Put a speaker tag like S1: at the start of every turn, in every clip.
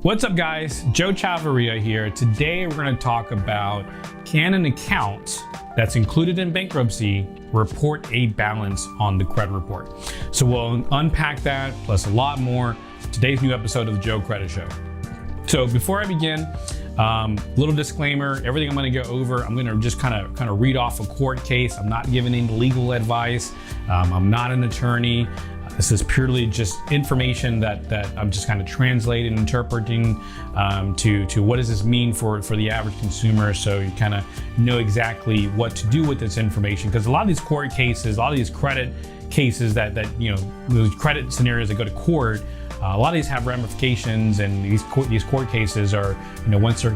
S1: What's up, guys? Joe Chavarria here. Today we're going to talk about, can an account that's included in bankruptcy report a balance on the credit report? So we'll unpack that plus a lot more in today's new episode of the Joe Credit Show. So before I begin, little disclaimer, everything I'm going to go over, I'm going to just kind of read off a court case. I'm not giving any legal advice. I'm not an attorney. This is purely just information that I'm just kind of translating, interpreting to what does this mean for the average consumer, so you kind of know exactly what to do with this information. Because a lot of these court cases, a lot of these credit cases that those credit scenarios that go to court, a lot of these have ramifications, and these court cases are, once they're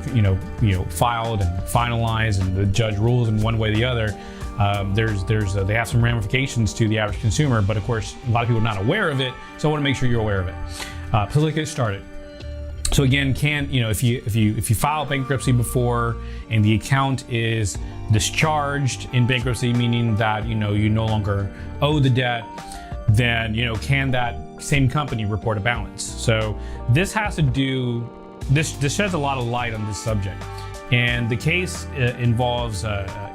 S1: filed and finalized and the judge rules in one way or the other, they have some ramifications to the average consumer. But of course, a lot of people are not aware of it, so I want to make sure you're aware of it. So let's get started. So again, if you file bankruptcy before and the account is discharged in bankruptcy, meaning that you no longer owe the debt, then can that same company report a balance? So this has to do, this sheds a lot of light on this subject. And the case involves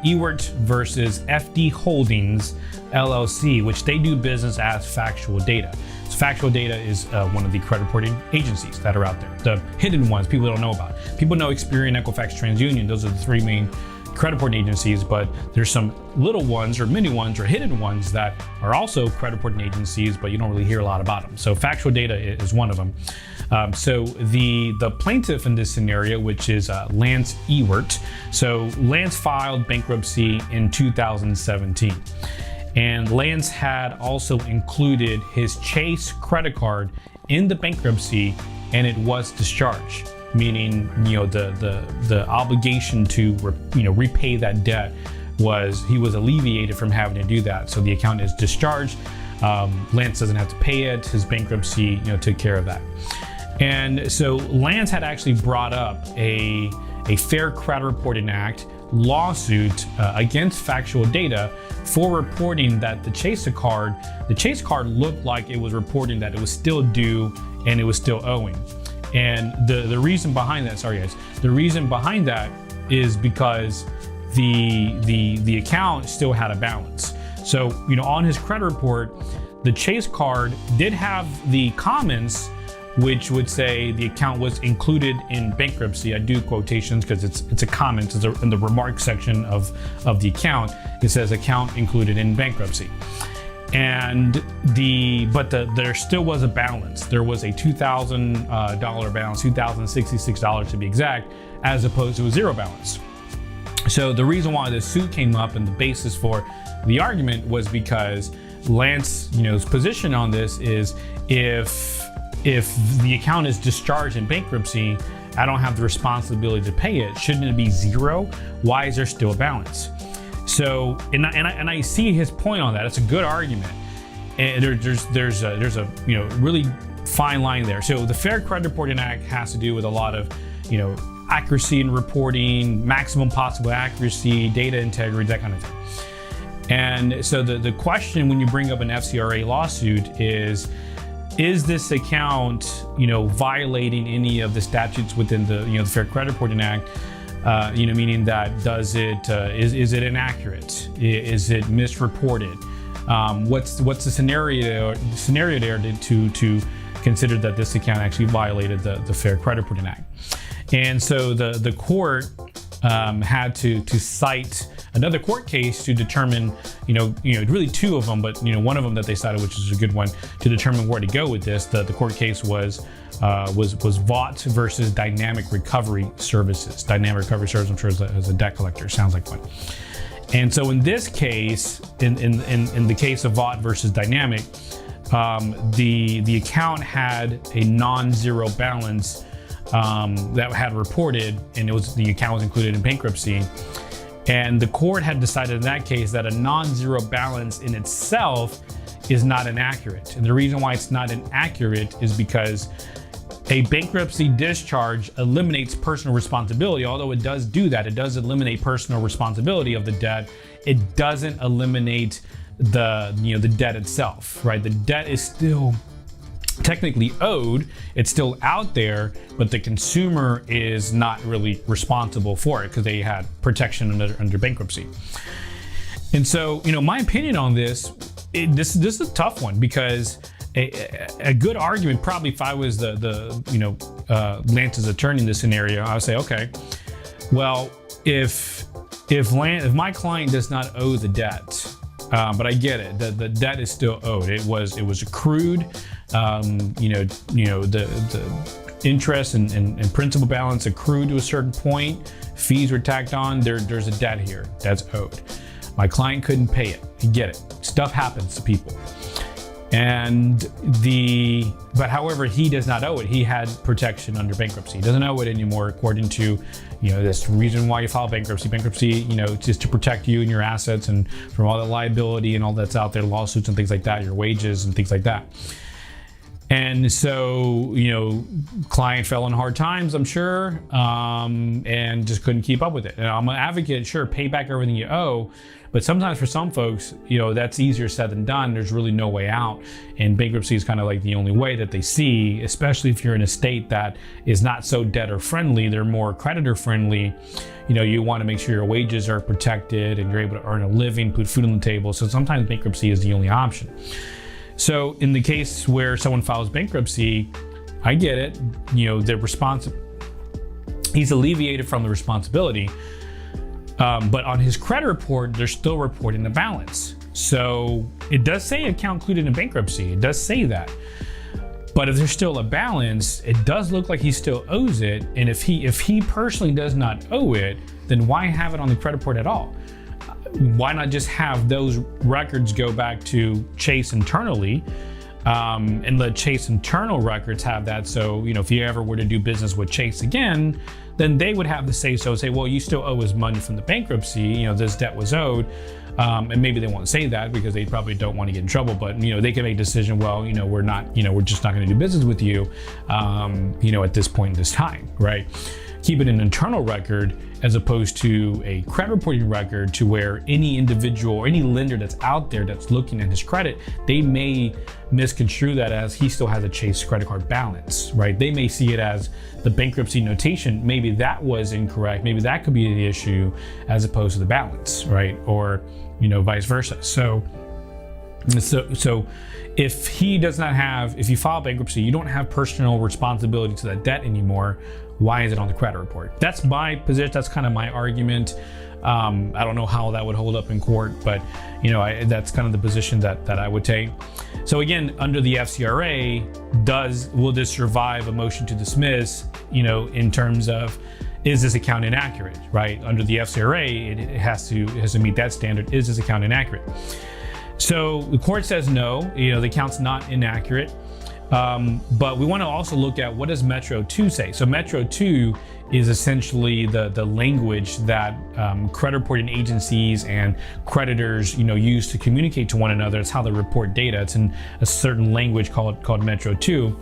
S1: Ewert versus FD Holdings LLC, which they do business as Factual Data. So Factual Data is one of the credit reporting agencies that are out there. The hidden ones people don't know about. People know Experian, Equifax, TransUnion. Those are the three main credit reporting agencies, but there's some little ones or mini ones or hidden ones that are also credit reporting agencies, but you don't really hear a lot about them. So Factual Data is one of them. So the plaintiff in this scenario, which is Lance Ewert. So Lance filed bankruptcy in 2017. And Lance had also included his Chase credit card in the bankruptcy, and it was discharged, meaning the obligation to repay that debt he was alleviated from having to do that. So the account is discharged. Lance doesn't have to pay it. His bankruptcy took care of that. And so Lance had actually brought up a Fair Credit Reporting Act lawsuit against Factual Data for reporting that the Chase card looked like it was reporting that it was still due and it was still owing. And the reason behind that, the reason behind that is because the account still had a balance. So on his credit report, the Chase card did have the comments which would say the account was included in bankruptcy. I do quotations because it's a comment. It's in the remarks section of the account. It says account included in bankruptcy. And there still was a balance. There was a $2,000 balance, $2,066 to be exact, as opposed to a zero balance. So the reason why this suit came up and the basis for the argument was because Lance's position on this is if the account is discharged in bankruptcy, I don't have the responsibility to pay it. Shouldn't it be zero? Why is there still a balance? So, and I see his point on that. It's a good argument. And there's a really fine line there. So the Fair Credit Reporting Act has to do with a lot of accuracy in reporting, maximum possible accuracy, data integrity, that kind of thing. And so the question when you bring up an FCRA lawsuit is this account violating any of the statutes within the Fair Credit Reporting Act? Meaning that is it inaccurate? Is it misreported? What's the scenario there to consider that this account actually violated the Fair Credit Reporting Act? And so the court had to cite another court case to determine, really two of them, but one of them that they cited, which is a good one, to determine where to go with this. The court case was Vought versus Dynamic Recovery Services. Dynamic Recovery Services, I'm sure, is a debt collector. Sounds like one. And so in this case, in the case of Vought versus Dynamic, the account had a non-zero balance that had reported, and the account was included in bankruptcy. And the court had decided in that case that a non-zero balance in itself is not inaccurate. And the reason why it's not inaccurate is because a bankruptcy discharge eliminates personal responsibility. Although it does do that, it does eliminate personal responsibility of the debt. It doesn't eliminate the debt itself, right? The debt is still technically owed, it's still out there, but the consumer is not really responsible for it because they had protection under bankruptcy. And so, my opinion on this is a tough one, because a good argument, probably if I was Lance's attorney in this scenario, I would say, okay, well, if my client does not owe the debt, but I get it, the debt is still owed. It was accrued. The interest and principal balance accrued to a certain point. Fees were tacked on. There's a debt here that's owed. My client couldn't pay it. I get it. Stuff happens to people. But however, he does not owe it. He had protection under bankruptcy. He doesn't owe it anymore, according to, that's the reason why you file bankruptcy. Bankruptcy, just to protect you and your assets and from all the liability and all that's out there, lawsuits and things like that, your wages and things like that. And so, client fell in hard times, I'm sure, and just couldn't keep up with it. And I'm an advocate, sure, pay back everything you owe, but sometimes for some folks, that's easier said than done. There's really no way out. And bankruptcy is kind of like the only way that they see, especially if you're in a state that is not so debtor friendly, they're more creditor friendly. You want to make sure your wages are protected and you're able to earn a living, put food on the table. So sometimes bankruptcy is the only option. So in the case where someone files bankruptcy, I get it, he's alleviated from the responsibility, but on his credit report, they're still reporting the balance. So it does say account included in bankruptcy, it does say that. But if there's still a balance, it does look like he still owes it. And if he personally does not owe it, then why have it on the credit report at all? Why not just have those records go back to Chase internally, and let Chase internal records have that? So, if you ever were to do business with Chase again, then they would have the say, well, you still owe us money from the bankruptcy, this debt was owed. And maybe they won't say that because they probably don't want to get in trouble, but they can make a decision, well, we're just not going to do business with you, at this point in this time, right? Keep it an internal record as opposed to a credit reporting record, to where any individual or any lender that's out there that's looking at his credit, they may misconstrue that as he still has a Chase credit card balance, right? They may see it as the bankruptcy notation. Maybe that was incorrect. Maybe that could be the issue as opposed to the balance, right? Or, vice versa. So if he does not have, if you file bankruptcy, you don't have personal responsibility to that debt anymore. Why is it on the credit report? That's my position. That's kind of my argument. I don't know how that would hold up in court, but that's kind of the position that I would take. So again, under the FCRA, will this survive a motion to dismiss? In terms of, is this account inaccurate? Right? Under the FCRA, it has to meet that standard. Is this account inaccurate? So the court says no. The account's not inaccurate. But we want to also look at, what does Metro 2 say? So Metro 2 is essentially the language that credit reporting agencies and creditors use to communicate to one another. It's how they report data. It's in a certain language called Metro 2.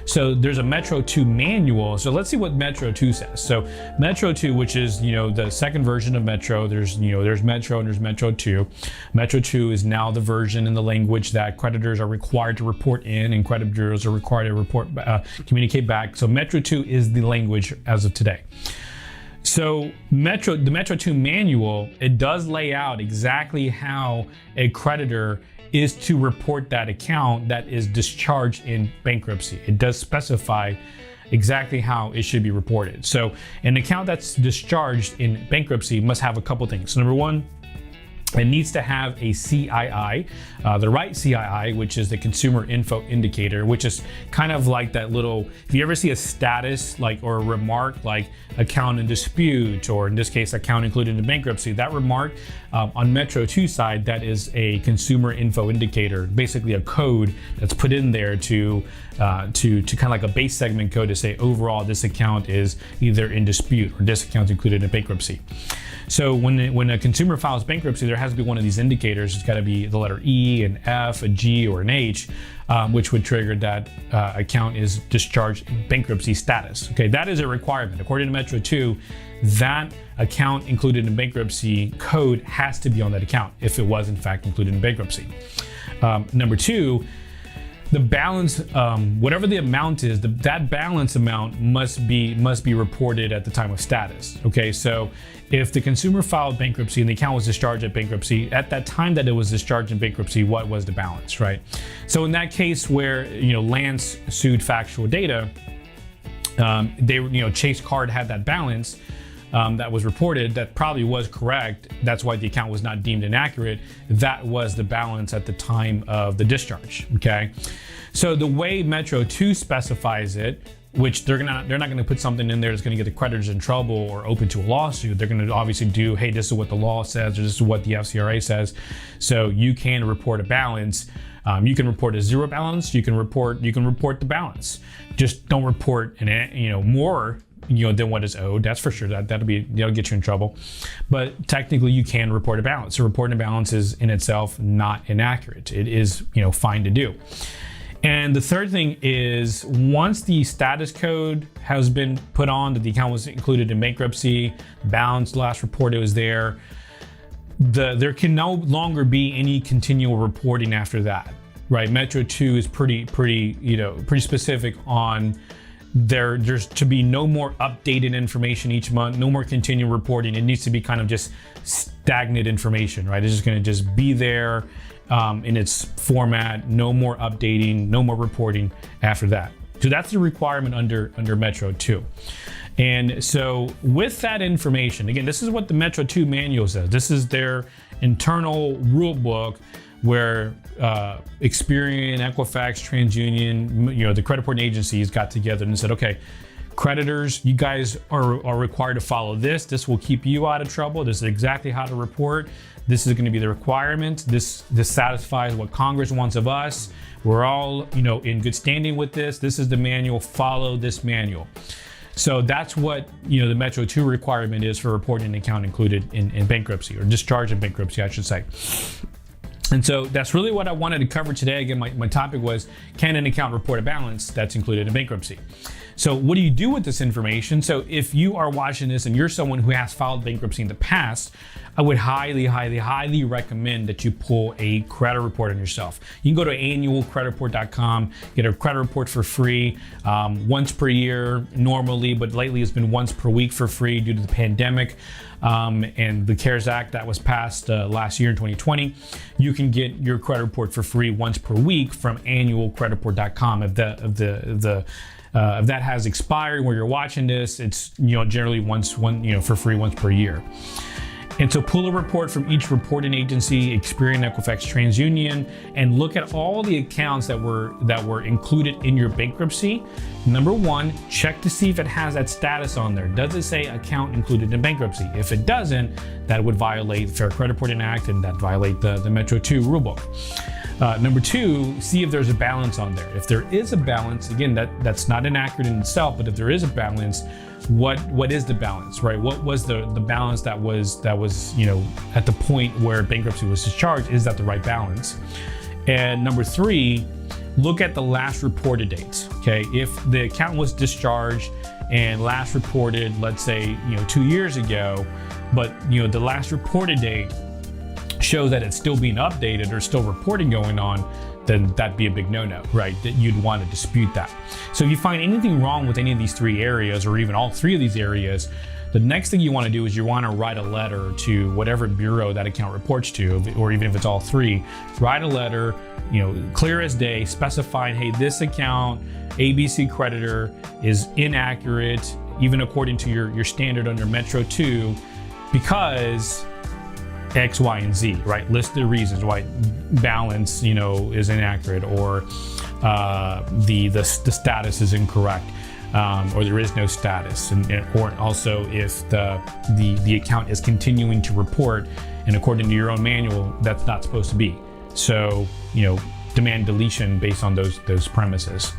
S1: So there's a Metro 2 manual. So let's see what Metro 2 says. So Metro 2, which is the second version of Metro, there's Metro and there's Metro 2. Metro 2 is now the version in the language that creditors are required to report in, and credit bureaus are required to communicate back. So Metro 2 is the language as of today. So the Metro 2 manual, it does lay out exactly how a creditor is to report that account that is discharged in bankruptcy. It does specify exactly how it should be reported. So an account that's discharged in bankruptcy must have a couple things. So number one, it needs to have a CII, the right CII, which is the consumer info indicator, which is kind of like that little, if you ever see a status or a remark like account in dispute, or in this case, account included in bankruptcy, that remark on Metro 2 side, that is a consumer info indicator, basically a code that's put in there to kind of like a base segment code to say overall this account is either in dispute or this account is included in bankruptcy. So when a consumer files bankruptcy, there has to be one of these indicators. It's got to be the letter E, an F, a G, or an H, which would trigger that account is discharged in bankruptcy status. Okay, that is a requirement. According to Metro 2, that account included in bankruptcy code has to be on that account if it was in fact included in bankruptcy. Number two, the balance, whatever the amount is, that balance amount must be reported at the time of status. Okay, so if the consumer filed bankruptcy and the account was discharged at bankruptcy, at that time that it was discharged in bankruptcy, what was the balance, right? So in that case where Lance sued Factual Data, Chase Card had that balance. That was reported, that probably was correct. That's why the account was not deemed inaccurate. That was the balance at the time of the discharge. Okay, so the way Metro 2 specifies it, which they're not going to put something in there that's going to get the creditors in trouble or open to a lawsuit. They're going to obviously do, hey, this is what the law says, or this is what the FCRA says. So you can report a balance. You can report a zero balance. You can report the balance. Just don't report more than what is owed. That's for sure. That'll get you in trouble. But technically, you can report a balance. So reporting a balance is in itself not inaccurate. It is fine to do. And the third thing is, once the status code has been put on that the account was included in bankruptcy, balance last reported was there, there can no longer be any continual reporting after that, right? Metro 2 is pretty specific on there's to be no more updated information each month, no more continual reporting. It needs to be kind of just stagnant information, right? It's just going to just be there in its format, no more updating, no more reporting after that. So that's the requirement under Metro 2. And so with that information, again, this is what the Metro 2 manual says. This is their internal rule book where Experian, Equifax, TransUnion, the credit reporting agencies got together and said, okay, creditors, you guys are required to follow this. This will keep you out of trouble. This is exactly how to report. This is going to be the requirement. This satisfies what Congress wants of us. We're all, in good standing with this. This is the manual. Follow this manual. So that's what the Metro 2 requirement is for reporting an account included in bankruptcy, or discharge in bankruptcy, I should say. And so that's really what I wanted to cover today. Again, my topic was, can an account report a balance that's included in bankruptcy? So what do you do with this information? So if you are watching this and you're someone who has filed bankruptcy in the past, I would highly, highly, highly recommend that you pull a credit report on yourself. You can go to annualcreditreport.com, get a credit report for free, once per year normally, but lately it's been once per week for free due to the pandemic and the CARES Act that was passed last year in 2020. You can get your credit report for free once per week from annualcreditreport.com. If that has expired where you're watching this, it's generally for free once per year. And so pull a report from each reporting agency, Experian, Equifax, TransUnion, and look at all the accounts that were included in your bankruptcy. Number one, check to see if it has that status on there. Does it say account included in bankruptcy? If it doesn't, that would violate the Fair Credit Reporting Act and that violate the Metro 2 rulebook. Number two, see if there's a balance on there. If there is a balance, again, that's not inaccurate in itself, but if there is a balance, what is the balance, right? What was the balance that was at the point where bankruptcy was discharged? Is that the right balance? And number three, look at the last reported dates. Okay, if the account was discharged and last reported, let's say 2 years ago, but the last reported date shows that it's still being updated or still reporting going on, then that'd be a big no-no, right? That you'd want to dispute that. So if you find anything wrong with any of these three areas, or even all three of these areas, the next thing you want to do is you want to write a letter to whatever bureau that account reports to, or even if it's all three, write a letter, clear as day, specifying, hey, this account, ABC creditor, is inaccurate, even according to your standard under Metro 2, because X, Y, and Z, right? List the reasons why balance, is inaccurate, or the status is incorrect, or there is no status, or also if the account is continuing to report, and according to your own manual, that's not supposed to be. So, demand deletion based on those premises.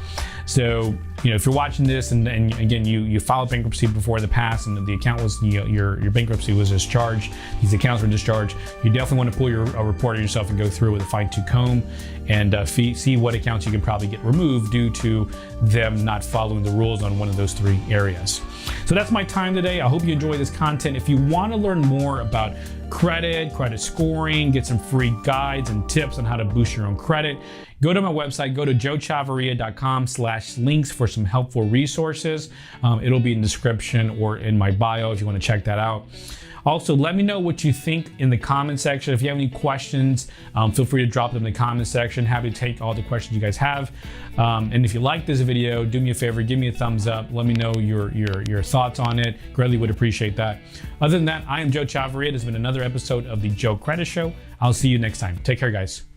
S1: So, if you're watching this and again, you filed bankruptcy before in the past and the account was, your bankruptcy was discharged, these accounts were discharged, you definitely want to pull a report on yourself and go through with a fine-tooth comb and see what accounts you can probably get removed due to them not following the rules on one of those three areas. So that's my time today. I hope you enjoy this content. If you want to learn more about credit scoring, get some free guides and tips on how to boost your own credit, go to my website, go to joechavarria.com/links for some helpful resources. It'll be in the description or in my bio if you want to check that out. Also, let me know what you think in the comment section. If you have any questions, feel free to drop them in the comment section. Happy to take all the questions you guys have. And if you like this video, do me a favor, give me a thumbs up. Let me know your thoughts on it. Greatly would appreciate that. Other than that, I am Joe Chavarria. This has been another episode of the Joe Credit Show. I'll see you next time. Take care, guys.